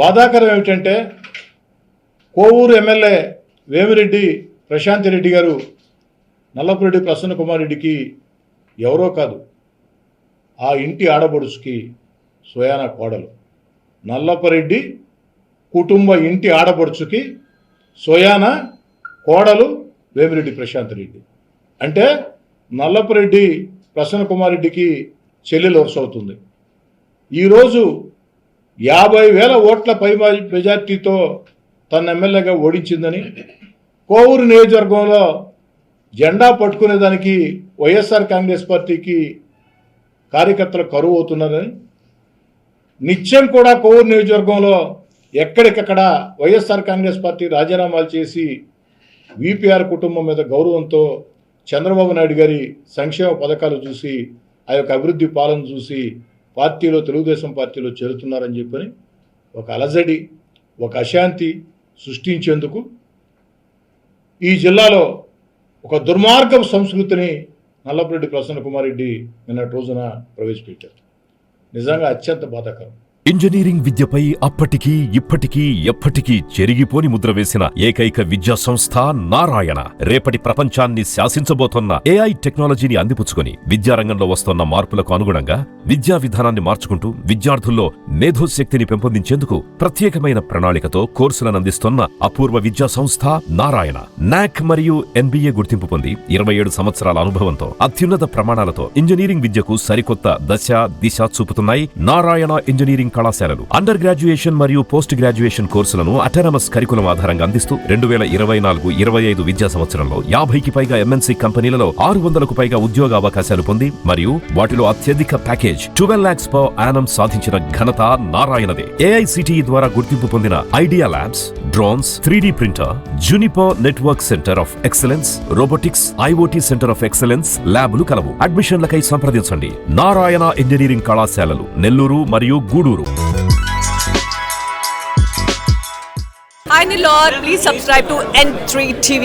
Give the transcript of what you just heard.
బాధాకరం ఏమిటంటే కోవూరు ఎమ్మెల్యే వేమిరెడ్డి ప్రశాంత్ రెడ్డి గారు నల్లపురెడ్డి ప్రసన్న కుమార్ రెడ్డికి ఎవరో కాదు, ఆ ఇంటి ఆడబడుచుకి స్వయాన కోడలు. నల్లపురెడ్డి కుటుంబ ఇంటి ఆడబడుచుకి స్వయాన కోడలు వేమిరెడ్డి ప్రశాంత్ రెడ్డి. అంటే నల్లపురెడ్డి ప్రసన్న కుమార్ రెడ్డికి చెల్లెలు వరుస అవుతుంది. ఈరోజు 50,000 ఓట్ల పై మెజార్టీతో తన ఎమ్మెల్యేగా ఓడించిందని, కోవూరు నియోజకవర్గంలో జెండా పట్టుకునేదానికి వైఎస్ఆర్ కాంగ్రెస్ పార్టీకి కార్యకర్తలు కరువు అవుతున్నారని, నిత్యం కూడా కోవూరు నియోజకవర్గంలో ఎక్కడికక్కడ వైఎస్ఆర్ కాంగ్రెస్ పార్టీ రాజీనామాలు చేసి విపిఆర్ కుటుంబం మీద గౌరవంతో చంద్రబాబు నాయుడు గారి సంక్షేమ పథకాలు చూసి, ఆ యొక్క అభివృద్ధి పాలన చూసి పార్టీలో తెలుగుదేశం పార్టీలో చేరుతున్నారని చెప్పని ఒక అలజడి, ఒక అశాంతి సృష్టించేందుకు ఈ జిల్లాలో ఒక దుర్మార్గం సంస్కృతిని నల్లపురెడ్డి ప్రసన్న కుమార్ రెడ్డి నిన్నటి రోజున ప్రవేశపెట్టారు. నిజంగా అత్యంత బాధాకరం. ఇంజనీరింగ్ విద్యపై అప్పటికీ ఇప్పటికీ ఎప్పటికీ చెరిగిపోని ముద్ర వేసిన ఏకైక విద్యా సంస్థ నారాయణ. రేపటి ప్రపంచాన్ని శాసించబోతోన్న ఏఐ టెక్నాలజీని అందిపుచ్చుకుని విద్యారంగంలో వస్తున్న మార్పులకు అనుగుణంగా విద్యా విధానాన్ని మార్చుకుంటూ విద్యార్థుల్లో మేధోశక్తిని పెంపొందించేందుకు ప్రత్యేకమైన ప్రణాళికతో కోర్సులను అందిస్తున్న అపూర్వ విద్యా సంస్థ నారాయణ. నాక్ మరియు ఎన్బిఏ గుర్తింపు పొంది 27 సంవత్సరాల అనుభవంతో అత్యున్నత ప్రమాణాలతో ఇంజనీరింగ్ విద్యకు సరికొత్త దశ దిశ చూపుతున్నాయి నారాయణ ఇంజనీరింగ్ కళాశాలలు. అండర్ గ్రాడ్యుయేషన్ మరియు పోస్ట్ గ్రాడ్యుయేషన్ కోర్సులను అటానమస్ కరికులం ఆధారంగా అందిస్తూ 2024-25 విద్యా సంవత్సరంలో 50కి పైగా ఎంఎన్సీ కంపెనీలలో 600కు పైగా ఉద్యోగ అవకాశాలు పొంది మరియు వాటిలో అత్యధిక ప్యాకేజ్ 12 lakhs per annum సాధించిన ఘనత నారాయణదే. ఏఐసిటిఈ ద్వారా గుర్తింపు పొందిన idea labs, drones, 3D printer, Juniper network centre of excellence, robotics, IoT centre of excellence ల్యాబ్లు కలవు. అడ్మిషన్లకై సంప్రదించండి. నారాయణ ఇంజనీరింగ్ కళాశాలలు, నెల్లూరు మరియు Gudur. Hi Nilor, please subscribe to N3 TV.